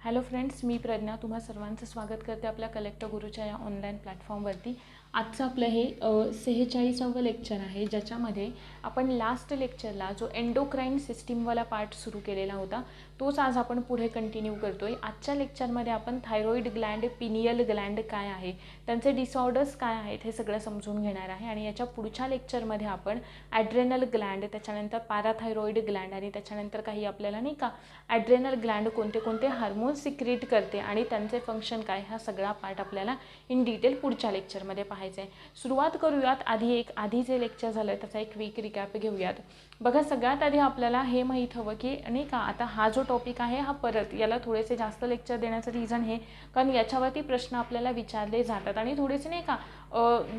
Hello friends, मी प्रज्ञा तुम्हा सर्वांचं स्वागत करते आपल्या कलेक्टर गुरुच्या या ऑनलाईन प्लॅटफॉर्मवरती. आजचं आपलं हे 46वं लेक्चर आहे, ज्याच्यामध्ये आपण लास्ट लेक्चरला जो एंडोक्राईन सिस्टीमवाला पार्ट सुरू केलेला होता तोच आज आपण पुढे कंटिन्यू करतो आहे. आजच्या लेक्चरमध्ये आपण थायरॉईड ग्लँड, पिनियल ग्लँड काय आहे, त्यांचे डिसऑर्डर्स काय आहेत हे सगळं समजून घेणार आहे. आणि याच्या पुढच्या लेक्चरमध्ये आपण ॲड्रेनल ग्लँड, त्याच्यानंतर पॅराथायरॉईड ग्लँड आणि त्याच्यानंतर काही आपल्याला नाही का ॲड्रेनल ग्लँड कोणते कोणते हार्मोन्स सिक्रेट करते आणि त्यांचे फंक्शन काय, हा सगळा पार्ट आपल्याला इन डिटेल पुढच्या लेक्चरमध्ये पाहायचं आहे. सुरुवात करूयात. आधी जे लेक्चर झालं त्याचा एक क्विक रिकॅप घेऊयात. बघा, सगळ्यात आधी आपल्याला हे माहीत हवं की नाही का, आता हा जो टॉपिक आहे हा परत याला थोडेसे जास्त लेक्चर देण्याचं रिझन हे कारण याच्यावरती प्रश्न आपल्याला विचारले जातात आणि थोडेसे नाही का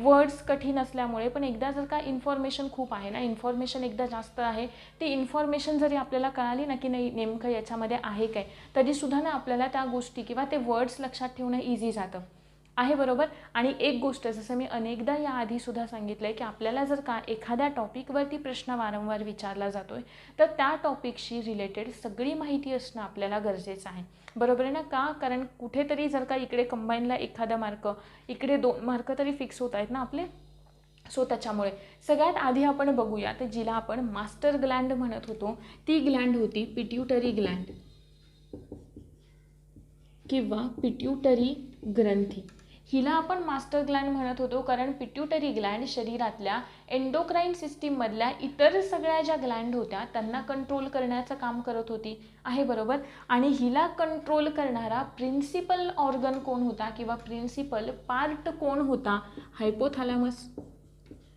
वर्ड्स कठीण असल्यामुळे, पण एकदा जर का इन्फॉर्मेशन खूप आहे ना, इन्फॉर्मेशन एकदा जास्त आहे, ती इन्फॉर्मेशन जरी आपल्याला कळाली ना की नाही नेमकं याच्यामध्ये आहे काय, तरीसुद्धा ना आपल्याला त्या गोष्टी किंवा ते वर्ड्स लक्षात ठेवणं इझी जातं आहे, बरोबर. आणि एक गोष्ट, जसं मी अनेकदा याआधीसुद्धा सांगितलं आहे की आपल्याला जर का एखाद्या टॉपिकवरती प्रश्न वारंवार विचारला जातो आहे तर त्या टॉपिकशी रिलेटेड सगळी माहिती असणं आपल्याला गरजेचं आहे, बरोबर आहे ना. का, कारण कुठेतरी जर का इकडे कंबाईनला एखादा मार्क, इकडे 2 मार्क तरी फिक्स होत आहेत ना आपले. सो त्याच्यामुळे सगळ्यात आधी आपण बघूया तर जिला आपण मास्टर ग्लँड म्हणत होतो ती ग्लँड होती पिट्यूटरी ग्लँड किंवा पिट्यूटरी ग्रंथी. हिला आपण मास्टर ग्लँड म्हणत होतो कारण पिट्यूटरी ग्लँड शरीरातल्या एंडोक्राईन सिस्टीममधल्या इतर सगळ्या ज्या ग्लँड होत्या त्यांना कंट्रोल करण्याचं काम करत होती आहे, बरोबर. आणि हिला कंट्रोल करणारा प्रिन्सिपल ऑर्गन कोण होता किंवा प्रिन्सिपल पार्ट कोण होता, हायपोथॅलॅमस.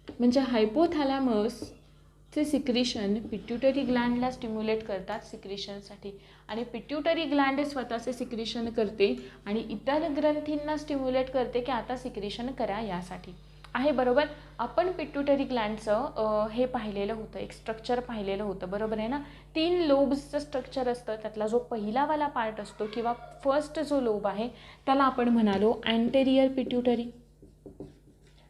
म्हणजे हायपोथॅलॅमसचे सिक्रिशन पिट्यूटरी ग्लँडला स्टिम्युलेट करतात सिक्रिशनसाठी, आणि पिट्यूटरी ग्लँड स्वतःचे सिक्रिशन करते आणि इतर ग्रंथींना स्टिम्युलेट करते की आता सिक्रिशन करा यासाठी आहे, बरोबर. आपण पिट्यूटरी ग्लँडचं हे पाहिलेलं होतं, एक स्ट्रक्चर पाहिलेलं होतं, बरोबर आहे ना. 3 लोब्सचं स्ट्रक्चर असतं. त्यातला जो पहिलावाला पार्ट असतो किंवा फर्स्ट जो लोब आहे त्याला आपण म्हणालो अँटेरियर पिट्यूटरी.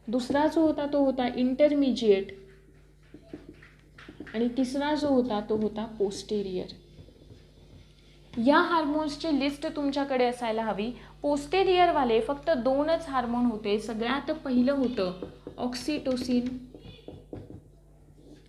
दुसरा जो होता तो होता इंटरमिजिएट आणि तिसरा जो होता तो होता पोस्टेरियर. या हार्मोन्सची लिस्ट तुमच्याकडे असायला हवी. पोस्टेरियरवाले फक्त 2च हार्मोन होते. सगळ्यात पहिलं होतं ऑक्सिटोसिन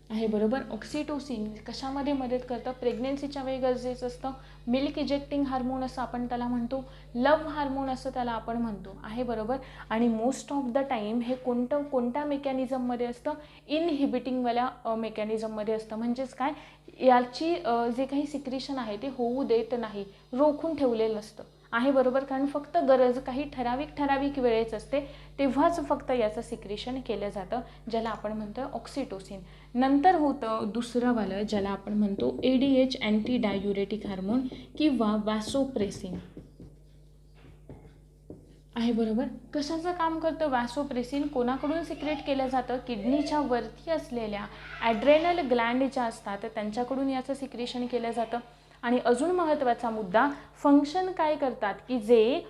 आहे, बरोबर. ऑक्सिटोसिन कशामध्ये मदत करतं, प्रेग्नेन्सीच्या वेळी गरजेचं असतं. मिल्क इजेक्टिंग हार्मोन असं आपण त्याला म्हणतो, लव्ह हार्मोन असं त्याला आपण म्हणतो आहे, बरोबर. आणि मोस्ट ऑफ द टाईम हे कोणत्या मेकॅनिझममध्ये असतं, इनहिबिटिंगवाल्या मेकॅनिझममध्ये असतं. म्हणजेच काय, याची जे काही सिक्रिशन आहे ते होऊ देत नाही, रोखून ठेवलेलं असतं आहे, बरोबर. कारण फक्त गरज काही ठराविक वेळेच असते, तेव्हाच फक्त याचं सिक्रिशन केलं जातं, ज्याला आपण म्हणतो ऑक्सिटोसिन. नंतर होतं दुसरंवालं ज्याला आपण म्हणतो ADH अँटी डायुरेटिक हार्मोन किंवा वॅसोप्रेसिन आहे, बरोबर. कशाचं काम करतं वॅसोप्रेसिन, कोणाकडून सिक्रेट केलं जातं, किडनीच्या वरती असलेल्या ॲड्रेनल ग्लँड ज्या असतात त्यांच्याकडून याचं सिक्रेशन केलं जातं. आणि अजून महत्त्वाचा मुद्दा, फंक्शन काय करतात की जे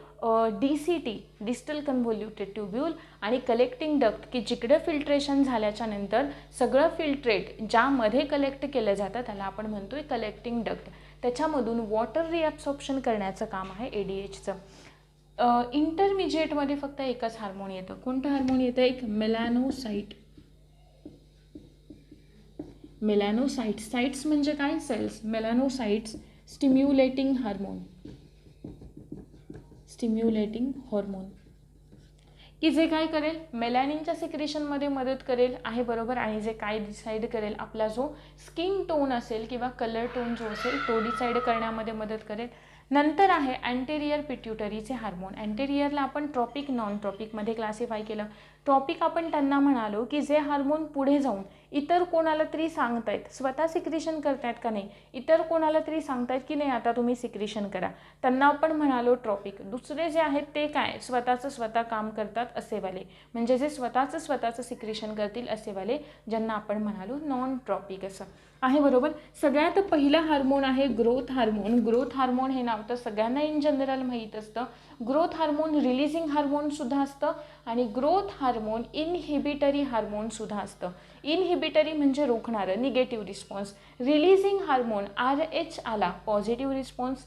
DCT डिस्टल कन्व्होल्युटेड ट्यूब्यूल आणि कलेक्टिंग डक्ट की जिकडे फिल्ट्रेशन झाल्याच्या नंतर सगळं फिल्ट्रेट ज्यामध्ये कलेक्ट केलं जातं त्याला आपण म्हणतोय कलेक्टिंग डक्ट, त्याच्यामधून वॉटर रिअब्सॉर्प्शन करण्याचं काम आहे ADHचं. इंटरमिजिएटमध्ये फक्त एकच हार्मोन येतं. कोणतं हार्मोन येतं, एक मेलॅनोसाइट. मेलॅनोसाइट्स, साइट्स म्हणजे काय, सेल्स. मेलॅनोसाइट्स स्टिम्युलेटिंग हार्मोन की जे काय करेल, मेलॅनिनच्या सिक्रेशनमध्ये मदत करेल आहे, बरोबर. आणि जे काय डिसाईड करेल, आपला जो स्किन टोन असेल किंवा कलर टोन जो असेल तो डिसाईड करण्यामध्ये मदत करेल. नंतर आहे अँटेरियर पिट्यूटरीचे हार्मोन. अँटेरियरला आपण ट्रॉपिक, नॉन ट्रॉपिकमध्ये क्लासिफाय केलं. ट्रॉपिक आपण त्यांना म्हणालो की जे हार्मोन पुढे जाऊन इतर कोणाला तरी सांगतायत, स्वतः सिक्रिशन करतायत का नाही, इतर कोणाला तरी सांगतायत की नाही आता तुम्ही सिक्रिशन करा, त्यांना आपण म्हणालो ट्रॉपिक. दुसरे जे आहेत ते काय, स्वतः काम करतात असेवाले, म्हणजे जे स्वतःचं सिक्रिशन करतील असेवाले, ज्यांना आपण म्हणालो नॉन ट्रॉपिक असं आहे, बरोबर. सगळ्यात पहिला हार्मोन आहे ग्रोथ हार्मोन. ग्रोथ हार्मोन हे नाव तर सगळ्यांना इन जनरल माहीत असतं. ग्रोथ हार्मोन रिलीजिंग हार्मोनसुद्धा असतं आणि ग्रोथ हार्मोन इनहिबिटरी हार्मोनसुद्धा असतं. इनहिबिटरी म्हणजे रोखणारं, negative response. Releasing hormone RH आला, पॉझिटिव्ह रिस्पॉन्स.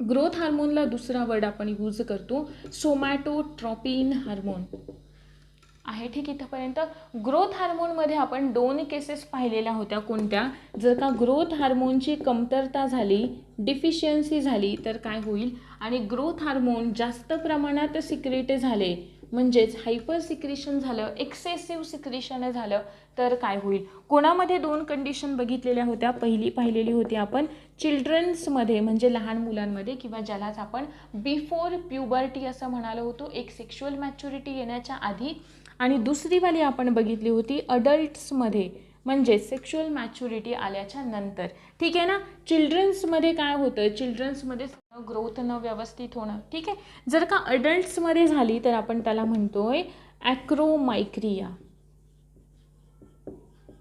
ग्रोथ हार्मोनला दुसरा वर्ड आपण यूज करतो सोमॅटोट्रॉपिन हार्मोन आहे. ठीक, इथंपर्यंत ग्रोथ हार्मोनमध्ये आपण 2 केसेस पाहिलेल्या होत्या. कोणत्या? जर का ग्रोथ हार्मोनची कमतरता झाली, डिफिशियन्सी झाली तर काय होईल, आणि ग्रोथ हार्मोन जास्त प्रमाणात सिक्रेट झाले म्हणजेच हायपर सिक्रेशन झालं, एक्सेसिव्ह सिक्रेशन झालं तर काय होईल. कोणामध्ये 2 कंडिशन बघितलेल्या होत्या. पहिली पाहिलेली होती आपण चिल्ड्रन्समध्ये म्हणजे लहान मुलांमध्ये, किंवा ज्यालाच आपण बिफोर प्युबर्टी असं म्हणालो होतो, एक सेक्शुअल मॅच्युरिटी येण्याच्या आधी. आणि दुसरीवाली आपण बघितली होती अडल्ट्समध्ये म्हणजे सेक्शुअल मॅच्युरिटी आल्याच्या नंतर. ठीक आहे ना. चिल्ड्रन्समध्ये काय होतं, चिल्ड्रन्समध्ये ग्रोथ न व्यवस्थित होणं. ठीक आहे. जर का अडल्ट्समध्ये झाली तर आपण त्याला म्हणतोय ॲक्रोमायक्रिया.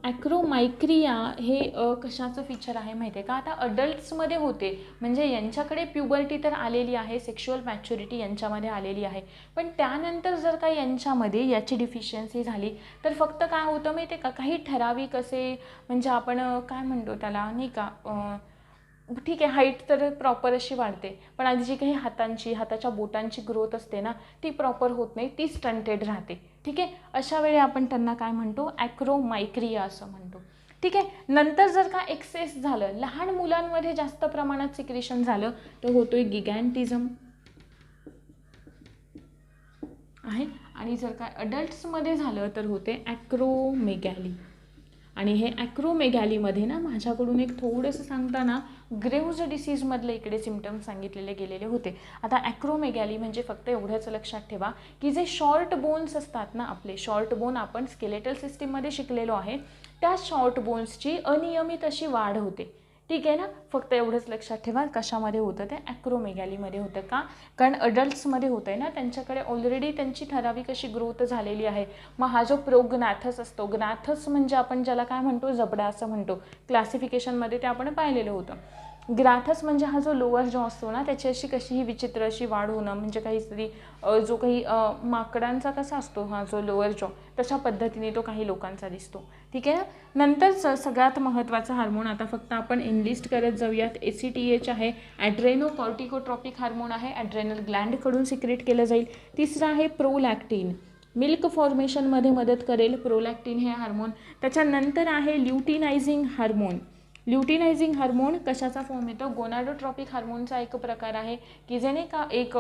ॲक्रोमायक्रिया हे कशाचं फीचर आहे माहिती आहे का. आता अडल्ट्समध्ये होते म्हणजे यांच्याकडे प्युबर्टी तर आलेली आहे, सेक्शुअल मॅच्युरिटी यांच्यामध्ये आलेली आहे, पण त्यानंतर जर का यांच्यामध्ये याची डिफिशियन्सी झाली तर फक्त काय होतं माहिती आहे का, काही ठराविक असे म्हणजे आपण काय म्हणतो त्याला नाही का, ठीक आहे हाईट तर प्रॉपर अशी वाढते, पण आधी जी काही हाताच्या बोटांची ग्रोथ असते ना ती प्रॉपर होत नाही, ती स्टंटेड राहते. ठीक आहे. अशा वेळी आपण त्यांना काय म्हणतो, ॲक्रोमायक्रिया असं म्हणतो. ठीक आहे. नंतर जर का एक्सेस झालं, लहान मुलांमध्ये जास्त प्रमाणात सिक्रेशन झालं तर होतोय गिगॅन्टिझम आहे. आणि जर का अडल्ट्समध्ये झालं तर होते ॲक्रोमेगॅली. आणि हे ॲक्रोमेगॅलीमध्ये ना माझ्याकडून एक थोडंसं सांगताना ग्रेव्ज डिसीजमधलं इकडे सिम्पटम्स सांगितलेले गेलेले होते. आता ॲक्रोमेगॅली म्हणजे फक्त एवढंच लक्षात ठेवा की जे शॉर्ट बोन्स असतात ना आपले, शॉर्ट बोन आपण स्केलेटल सिस्टीममध्ये शिकलेलो आहे, त्या शॉर्ट बोन्सची अनियमित अशी वाढ होते. ठीक आहे ना. फक्त एवढंच लक्षात ठेवा कशामध्ये होतं ते ॲक्रोमेगॅलीमध्ये होतं. का? कारण अडल्ट्समध्ये होतं आहे ना, त्यांच्याकडे ऑलरेडी त्यांची ठराविक अशी ग्रोथ झालेली आहे. मग हा जो प्रोग्नाथस असतो, ग्नाथस म्हणजे आपण ज्याला काय म्हणतो जबडा असं म्हणतो, क्लासिफिकेशनमध्ये ते आपण पाहिलेलं होतं. ग्राथस म्हणजे हा जो लोअर जॉ असतो ना त्याची अशी कशी ही विचित्र अशी वाढ होणं, म्हणजे काहीतरी जो काही माकडांचा कसा असतो हा जो लोअर जॉ तशा पद्धतीने तो काही लोकांचा दिसतो. ठीक आहे ना. नंतर सगळ्यात महत्त्वाचा हार्मोन आता फक्त आपण इनलिस्ट करत जाऊयात. ACTH आहे, ॲड्रेनो कॉर्टिकोट्रॉपिक हार्मोन आहे, ॲड्रेनल ग्लँडकडून सिक्रेट केलं जाईल. तिसरं आहे प्रोलॅक्टिन, मिल्क फॉर्मेशनमध्ये मदत करेल प्रोलॅक्टिन हे हार्मोन. त्याच्यानंतर आहे ल्युटिनायझिंग हार्मोन. ल्युटिनायझिंग हार्मोन कशाचा फॉर्म येतो, गोनाडोट्रॉपिक हार्मोनचा एक प्रकार आहे की जेणे का एक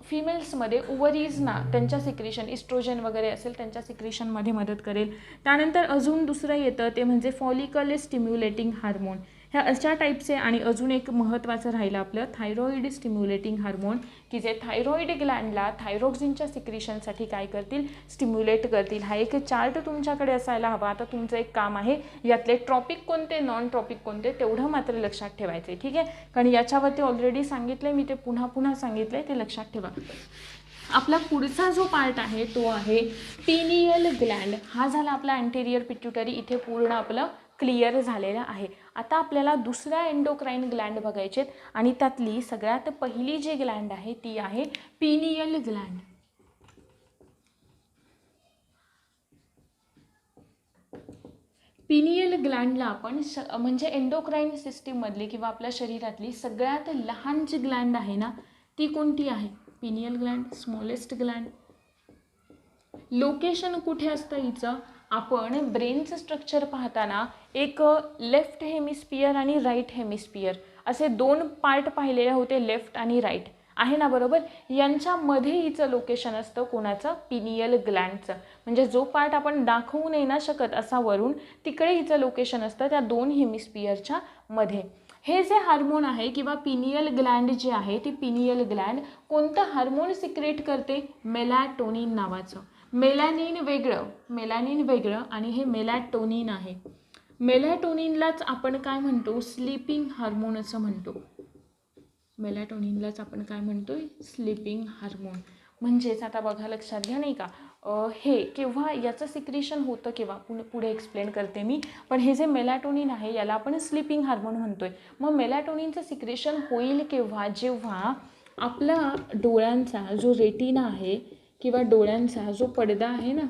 फिमेल्समध्ये ओव्हरीजना त्यांच्या सिक्रेशन इस्ट्रोजन वगैरे असेल त्यांच्या सिक्रेशनमध्ये मदत करेल. त्यानंतर अजून दुसरं येतं ते म्हणजे फॉलिकल स्टिम्युलेटिंग हार्मोन. ह्या अशा टाईपचे. आणि अजून एक महत्त्वाचं राहिलं आपलं थायरॉइड स्टिम्युलेटिंग हार्मोन की जे थायरॉइड ग्लँडला थायरॉक्सिनच्या सिक्रेशनसाठी काय करतील, स्टिम्युलेट करतील. हा एक चार्ट तुमच्याकडे असायला हवा. आता तुमचं एक काम आहे यातले ट्रॉपिक कोणते, नॉन ट्रॉपिक कोणते तेवढं मात्र लक्षात ठेवायचे. ठीक आहे. कारण याच्यावरती ऑलरेडी सांगितलं मी, ते पुन्हा पुन्हा सांगितलं ते लक्षात ठेवा. आपला पुढचा जो पार्ट आहे तो आहे पिनियल ग्लँड. हा झाला आपला अँटेरियर पिट्युटरी. इथे पूर्ण आपलं क्लिअर झालेलं आहे. आता आपल्याला दुसऱ्या एंडोक्राइन ग्लँड बघायचे आणि त्यातली सगळ्यात पहिली जी ग्लँड आहे ती आहे पिनियल ग्लँड. पिनियल ग्लँडला आपण म्हणजे एंडोक्राइन सिस्टीममधली किंवा आपल्या शरीरातली सगळ्यात लहान जी ग्लँड आहे ना ती कोणती आहे, pineal Gland, smallest Gland. Location कुठे असतं हिचं, आपण ब्रेनचं स्ट्रक्चर पाहताना एक लेफ्ट हेमिस्फियर आणि राईट हेमिस्फियर असे 2 पार्ट पाहिलेले होते, लेफ्ट आणि राईट आहे ना बरोबर. यांच्यामध्ये हिचं लोकेशन असतं कोणाचं, पिनियल ग्लँडचं. म्हणजे जो पार्ट आपण दाखवू नाही ना शकत असा वरून, तिकडे हिचं लोकेशन असतं त्या 2 हेमिस्फियरच्या मध्ये. हे जे हार्मोन आहे किंवा पिनियल ग्लँड जे आहे ती पिनियल ग्लँड कोणतं हार्मोन सिक्रेट करते, मेलॅटोनिन नावाचं. मेलॅनिन वेगळं आणि हे मेलॅटोनिन आहे. मेलॅटोनिनलाच आपण काय म्हणतो, स्लीपिंग हार्मोन असं म्हणतो. मेलॅटोनिनलाच आपण काय म्हणतोय, स्लीपिंग हार्मोन. म्हणजेच आता बघा लक्षात घ्या नाही का, हे केव्हा याचं सिक्रेशन होतं केव्हा पुढे एक्सप्लेन करते मी. पण हे जे मेलॅटोनिन आहे याला आपण स्लीपिंग हार्मोन म्हणतोय. मग मेलॅटोनिनचं सिक्रेशन होईल केव्हा, जेव्हा आपला डोळ्यांचा जो रेटिना आहे किंवा डोळ्यांचा जो पडदा आहे ना,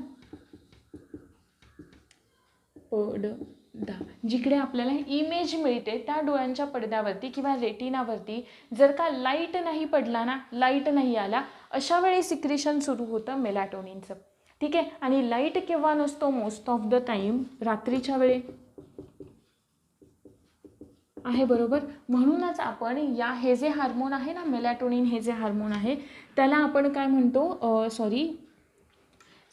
जिकडे आपल्याला इमेज मिळते त्या डोळ्यांच्या पडद्यावरती किंवा रेटिनावरती जर का लाईट नाही पडला ना, लाईट नाही आला, अशा वेळी सिक्रिशन सुरू होतं मेलॅटोनिनचं. ठीक आहे. आणि लाईट केव्हा नसतो? मोस्ट ऑफ द टाईम रात्रीच्या वेळी आहे, बरोबर. म्हणूनच आपण हे जे हार्मोन आहे ना, मेलॅटोनिन हे जे हार्मोन आहे त्याला आपण काय म्हणतो?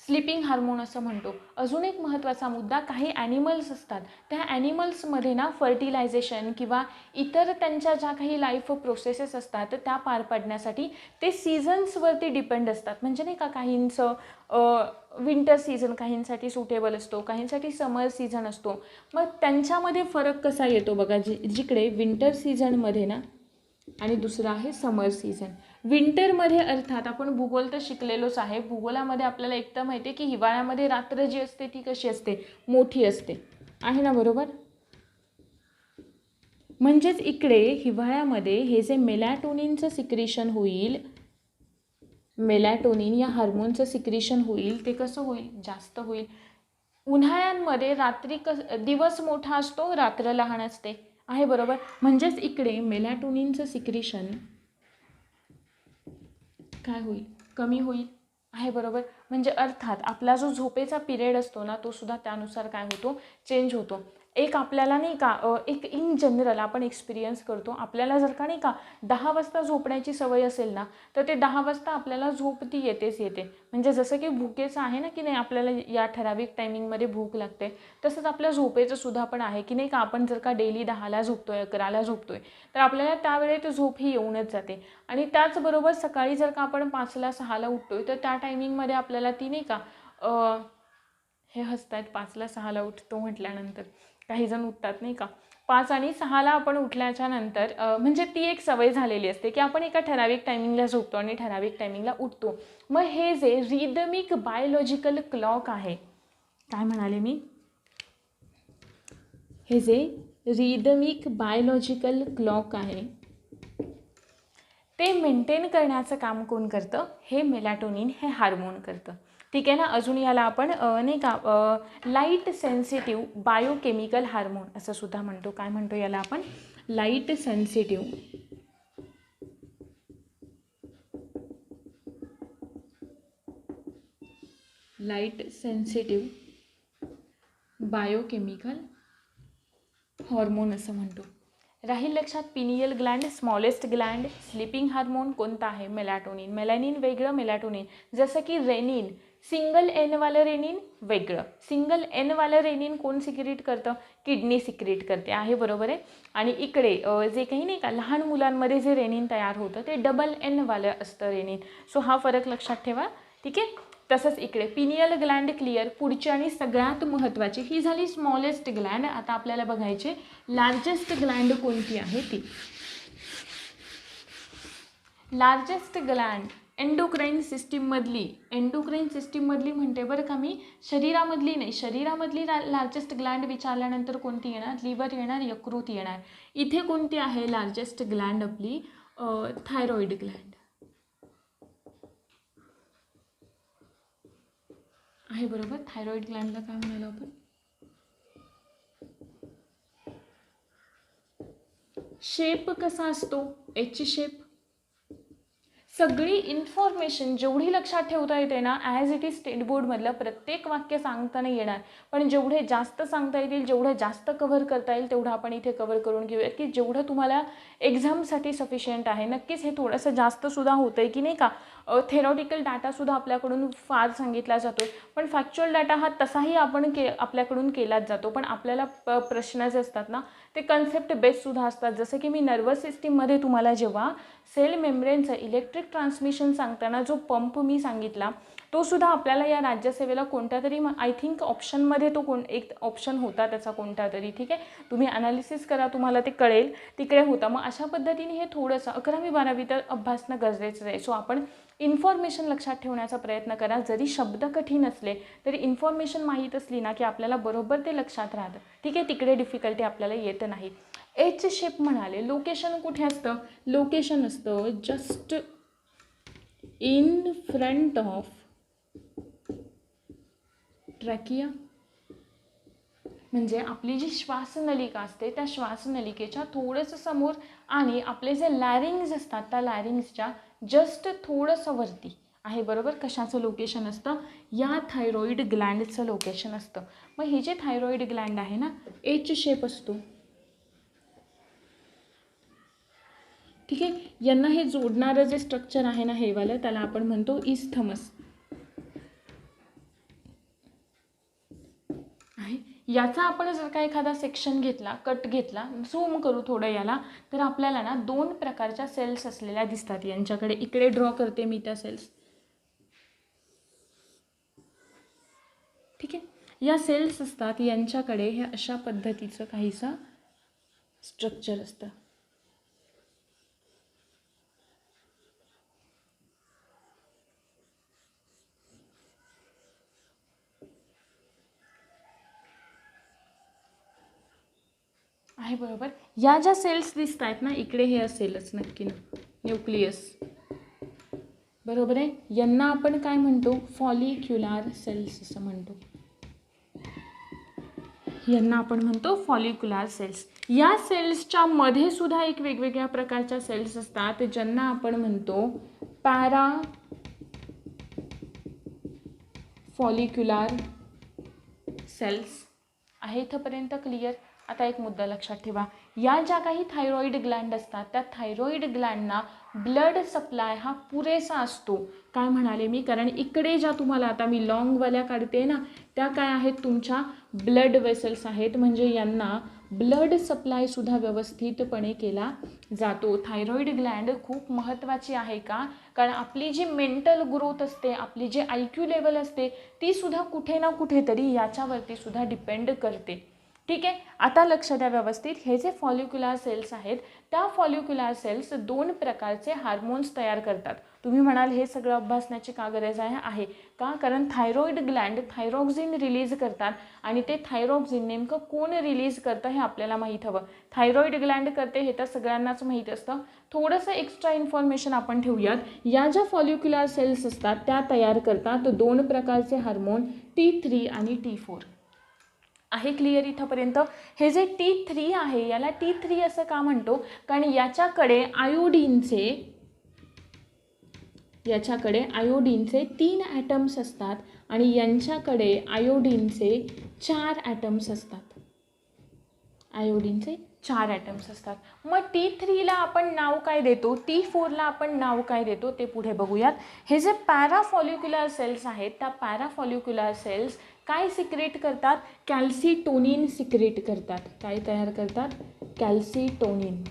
स्लीपिंग हार्मोन असं म्हणतो. अजून एक महत्त्वाचा मुद्दा, काही ॲनिमल्स असतात, त्या ॲनिमल्समध्ये ना फर्टिलायझेशन किंवा इतर त्यांच्या ज्या काही लाईफ प्रोसेसेस असतात त्या पार पाडण्यासाठी ते सीझन्सवरती डिपेंड असतात. म्हणजे नाही का, काहींचं विंटर सीझन काहींसाठी सुटेबल असतो, काहींसाठी समर सीझन असतो. मग त्यांच्यामध्ये फरक कसा येतो बघा, जिकडे विंटर सीझनमध्ये ना आणि दुसरं आहे समर सीझन. विंटरमध्ये अर्थात आपण भूगोल तर शिकलेलोच आहे. भूगोलामध्ये आपल्याला एकतर माहिती आहे की हिवाळ्यामध्ये रात्र जी असते ती कशी असते? मोठी असते, आहे ना, बरोबर. म्हणजेच इकडे हिवाळ्यामध्ये हे जे मेलॅटोनिनचं सिक्रिशन होईल, मेलॅटोनिन या हार्मोनचं सिक्रिशन होईल ते कसं होईल? जास्त होईल. उन्हाळ्यांमध्ये दिवस मोठा असतो, रात्र लहान असते, आहे, बरोबर. म्हणजेच इकडे मेलॅटोनिनचं सिक्रिशन काय होईल? कमी होईल, आहे, बरोबर. म्हणजे अर्थात आपला जो झोपेचा पिरियड असतो ना तो सुद्धा त्यानुसार काय होतो? चेंज होतो. एक आपल्याला नाही का एक इन जनरल आपण एक्सपिरियन्स करतो, आपल्याला जर का नाही का 10 वाजता झोपण्याची सवय असेल ना तर ते 10 वाजता आपल्याला झोप ती येतेच येते. म्हणजे जसं की भुकेचं आहे ना की नाही, आपल्याला या ठराविक टायमिंगमध्ये भूक लागते, तसंच आपल्या झोपेचं सुद्धा पण आहे की नाही का, आपण जर का डेली 10ला झोपतोय, 11ला झोपतोय तर आपल्याला त्यावेळेत झोप ही येऊनच जाते. आणि त्याचबरोबर सकाळी जर का आपण 5ला 6ला उठतोय तर त्या टायमिंगमध्ये आपल्याला ती नाही का हे हसतायत 5ला 6ला उठतो म्हटल्यानंतर, काही जण उठतात नाही का 5 आणि 6ला आपण उठल्याच्या नंतर म्हणजे ती एक सवय झालेली असते की आपण एका ठराविक टायमिंगला झोपतो आणि ठराविक टायमिंगला उठतो. मग हे जे रिदमिक बायोलॉजिकल क्लॉक आहे, काय म्हणाले मी? हे जे रिदमिक बायोलॉजिकल क्लॉक आहे ते मेंटेन करण्याचं काम कोण करतं? हे मेलॅटोनिन हे हार्मोन करतं. ठीक आहे ना. अजून याला आपण नाही का लाईट सेन्सिटिव्ह बायोकेमिकल हार्मोन असं सुद्धा म्हणतो. काय म्हणतो याला आपण? लाईट सेन्सिटिव्ह बायोकेमिकल हॉर्मोन असं म्हणतो. राहील लक्षात. Pineal Gland, smallest Gland, sleeping hormone कोणता आहे? मेलॅटोनिन. मेलॅनिन वेगळं, मेलॅटोनिन. जसं की रेनिन, सिंगल एनवालं रेनिन वेगळं. सिंगल एनवालं रेनिन कोण सिक्रेट करतं? किडनी सिक्रेट करते, आहे, बरोबर आहे. आणि इकडे जे काही नाही का लहान मुलांमध्ये जे रेनिन तयार होतं ते डबल एनवालं असतं रेनिन. सो हा फरक लक्षात ठेवा. ठीक आहे. तसंच इकडे पिनियल ग्लँड क्लिअर. पुढची आणि सगळ्यात महत्त्वाची ही झाली स्मॉलेस्ट ग्लँड. आता आपल्याला बघायचे लार्जेस्ट ग्लँड कोणती आहे ती. लार्जेस्ट ग्लँड एंडोक्राईन सिस्टीममधली म्हणते बरं का मी, शरीरामधली नाही. शरीरामधली लार्जेस्ट ग्लँड विचारल्यानंतर कोणती येणार? लिव्हर येणार, यकृत येणार. इथे कोणती आहे लार्जेस्ट ग्लँड? आपली थायरॉइड ग्लँड आहे, बरोबर. थायरॉइड ग्लँडला काय म्हणालो आपण? शेप कसा असतो? H shape. सगळी इन्फॉर्मेशन जेवढी लक्षात ठेवता येते ना, ॲज इट इज स्टेट बोर्डमधलं प्रत्येक वाक्य सांगता नाही येणार, पण जेवढे जास्त सांगता येतील, जेवढं जास्त कव्हर करता येईल तेवढं आपण इथे कव्हर करून घेऊया की जेवढं तुम्हाला एक्झामसाठी सफिशियंट आहे. नक्कीच हे थोडंसं जास्तसुद्धा होतं आहे की नाही का. थेरॉटिकल डाटासुद्धा आपल्याकडून फार सांगितला जातो, पण फॅक्च्युअल डाटा हा तसाही आपल्याकडून केलाच जातो. पण आपल्याला प्रश्न जे असतात ना ते कन्सेप्ट बेस्डसुद्धा असतात. जसं की मी नर्वस सिस्टीममध्ये तुम्हाला जेव्हा सेल मेम्ब्रेनचं इलेक्ट्रिक ट्रान्समिशन सांगताना जो पंप मी सांगितला तो सुद्धा आपल्याला या राज्यसेवेला कोणत्या तरी आय थिंक ऑप्शनमध्ये तो एक ऑप्शन होता त्याचा कोणता तरी. ठीक आहे. तुम्ही ॲनालिसिस करा, तुम्हाला ते कळेल, तिकडे होता. मग अशा पद्धतीने हे थोडंसं 11वी 12वी तर अभ्यासणं गरजेचं आहे. सो आपण इन्फॉर्मेशन लक्षात ठेवण्याचा प्रयत्न करा. जरी शब्द कठीण असले तरी इन्फॉर्मेशन माहीत असली ना की आपल्याला बरोबर ते लक्षात राहतं. ठीक आहे. तिकडे डिफिकल्टी आपल्याला येत नाही. एच शेप म्हणाले. लोकेशन कुठे असतं? लोकेशन असतं just in front of trachea. म्हणजे आपली जी श्वासनलिका असते त्या श्वासनलिकेच्या थोडंसं समोर आणि आपले जे लॅरिंग्ज असतात त्या लॅरिंग्सच्या जस्ट थोडंसं वरती आहे, बरोबर. कशाचं लोकेशन असतं, या थायरॉईड ग्लँडचं लोकेशन असतं. मग हे जे थायरॉईड ग्लँड आहे ना, एच शेप असतो, ठीक आहे. यांना हे जोडणारं जे स्ट्रक्चर आहे ना हे वालं, त्याला आपण म्हणतो इस्थमस आहे. याचा आपण जर का एखादा सेक्शन घेतला, कट घेतला, झूम करू थोडं याला, तर आपल्याला ना 2 प्रकारच्या सेल्स असलेल्या दिसतात यांच्याकडे. इकडे ड्रॉ करते मी त्या सेल्स, ठीक आहे. या सेल्स असतात, यांच्याकडे हे अशा पद्धतीचं काहीसं स्ट्रक्चर असतं. आहे, बरोबर. या ज्या सेल्स दिसत आहेत ना इकडे, हे असेलच नक्की ना, न्यूक्लियस, बरोबर आहे. यांना आपण काय म्हणतो, फॉलिक्युलार सेल्स असं म्हणतो. यांना आपण म्हणतो फॉलिक्युलार सेल्स. या सेल्सच्या मध्ये सुद्धा एक वेगवेगळ्या प्रकारच्या सेल्स असतात ज्यांना आपण म्हणतो पॅरा फॉलिक्युलार सेल्स. आहे इथंपर्यंत क्लिअर. आता एक मुद्दा लक्षात ठेवा, या ज्या काही थायरॉईड ग्लँड असतात त्या थायरॉईड ग्लँडना ब्लड सप्लाय हा पुरेसा असतो. काय म्हणाले मी, कारण इकडे ज्या तुम्हाला आता मी लॉंगवाल्या काढते ना, त्या काय आहेत, तुमच्या ब्लड वेसल्स आहेत, म्हणजे यांना ब्लड सप्लायसुद्धा व्यवस्थितपणे केला जातो. थायरॉईड ग्लँड खूप महत्त्वाची आहे. का, कारण आपली जी मेंटल ग्रोथ असते, आपली जी IQ लेवल असते, ती सुद्धा कुठे ना कुठेतरी याच्यावरती सुद्धा डिपेंड करते, ठीक आहे. आता लक्ष द्या व्यवस्थित. हे जे फॉलिक्युलार सेल्स आहेत त्या फॉलिक्युलार सेल्स 2 प्रकारचे हार्मोन्स तयार करतात. तुम्ही म्हणाल हे सगळं अभ्यासण्याची का गरज आहे का, कारण थायरॉईड ग्लँड थायरॉक्सिन रिलीज करतात आणि ते थायरॉक्सिन नेमकं कोण रिलीज करतं हे आपल्याला माहीत हवं. थायरॉईड ग्लँड करते हे तर सगळ्यांनाच माहीत असतं. थोडंसं एक्स्ट्रा इन्फॉर्मेशन आपण ठेवूयात. या ज्या फॉलिक्युलार सेल्स असतात त्या तयार करतात 2 प्रकारचे हार्मोन, T3 आणि T4. आहे क्लिअर इथंपर्यंत. हे जे T3 आहे याला T3 असं का म्हणतो, कारण याच्याकडे आयोडीनचे 3 ॲटम्स असतात आणि यांच्याकडे आयोडीनचे 4 ॲटम्स असतात. आयोडीनचे 4 ॲटम्स असतात. मग T3ला आपण नाव काय देतो, T4ला आपण नाव काय देतो ते पुढे बघूयात. हे जे पॅराफॉलिक्युलर सेल्स आहेत त्या पॅराफॉलिक्युलर सेल्स काय सिक्रेट करतात, कॅल्सिटोनिन सिक्रेट करतात. काय तयार करतात, कॅल्सिटोनिन.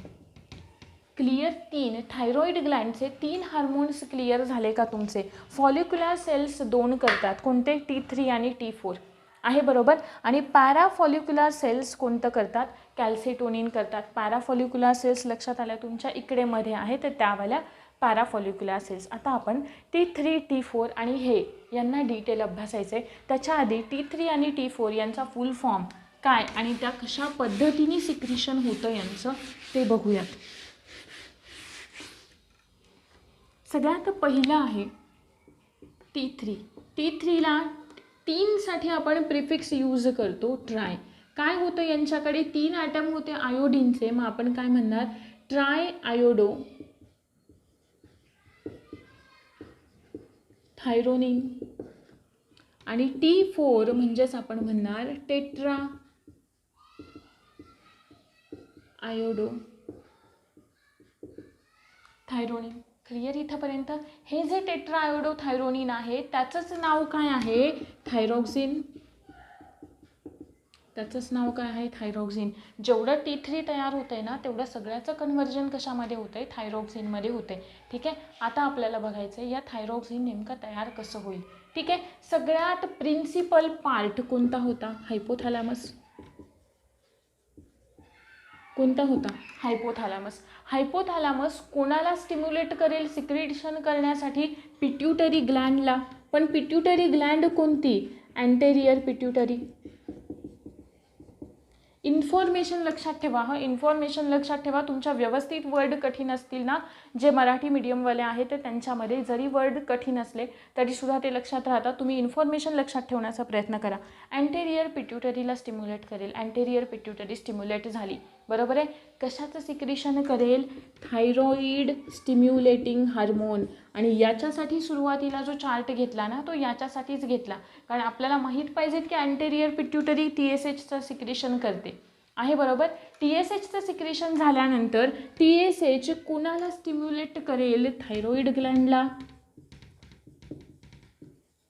क्लिअर. 3 थायरॉईड ग्लँडचे 3 हार्मोन्स क्लिअर झाले का तुमचे. फॉलिक्युलर सेल्स 2 करतात, कोणते, T3 आणि T4. आहे, बरोबर. आणि पॅराफॉलिक्युलर सेल्स कोणतं करतात, कॅल्सिटोनिन करतात. पॅराफॉलिक्युलर सेल्स लक्षात आल्या तुमच्या, इकडे मध्ये आहे तर त्यावाल्या पॅराफॉलिक्युलर सेल्स. आता आपण T3, T4 आणि हे यांना डिटेल अभ्यासायचं आहे. त्याच्या आधी T3 आणि T4 यांचा फुल फॉर्म काय आणि त्या कशा पद्धतीने सिक्रिशन होतं यांचं ते बघूयात. सगळ्यात पहिलं आहे T3. T3ला 3 साठी आपण प्रिफिक्स यूज करतो ट्राय. काय होतं, यांच्याकडे 3 ॲटम होते आयोडीनचे, मग आपण काय म्हणणार, ट्राय आयोडो थायरोनिन. आणि T4 म्हणजेच आपण म्हणणार टेट्रा आयोडो थायरोनिन. क्लिअर इथंपर्यंत. हे जे टेट्रा आयोडो थायरोनिन आहे त्याचंच नाव काय आहे, थायरॉक्सिन. त्याचंच नाव काय आहे, थायरॉक्सिन. जेवढं T3 तयार होतं आहे ना तेवढं सगळ्याचं कन्व्हर्जन कशामध्ये होतं आहे, थायरॉक्सिनमध्ये होतं आहे, ठीक आहे. आता आपल्याला बघायचं आहे या थायरॉक्सिन नेमकं तयार कसं होईल, ठीक आहे. सगळ्यात प्रिन्सिपल पार्ट कोणता होता, हायपोथॅलॅमस. कोणता होता, हायपोथॅलॅमस. हायपोथॅलॅमस कोणाला स्टिम्युलेट करेल सिक्रेशन करण्यासाठी, पिट्युटरी ग्लँडला. पण पिट्युटरी ग्लँड कोणती, अँटेरियर पिट्युटरी. इन्फॉर्मेशन लक्षात ठेवा. इन्फॉर्मेशन लक्षात ठेवा. तुमच्या व्यवस्थित वर्ड कठीण असतील ना, जे मराठी मीडियमवाले आहेत ते त्यांच्यामध्ये जरी वर्ड कठीण असले तरीसुद्धा ते लक्षात राहतात. तुम्ही इन्फॉर्मेशन लक्षात ठेवण्याचा प्रयत्न करा. अँटेरियर पिट्युटरीला स्टिम्युलेट करेल. अँटेरियर पिट्युटरी स्टिम्युलेट झाली, बरोबर आहे. कशाचं सिक्रेशन करेल? Thyroid stimulating hormone. आणि याच्यासाठी सुरुवातीला जो चार्ट घेतला ना, तो याच्यासाठीच घेतला, कारण आपल्याला माहीत पाहिजेत की अँटेरियर पिट्युटरी TSHचं सिक्रेशन करते आहे, बरोबर. TSHचं सिक्रेशन झाल्यानंतर TSH कुणाला स्टिम्युलेट करेल? थायरॉईड ग्लँडला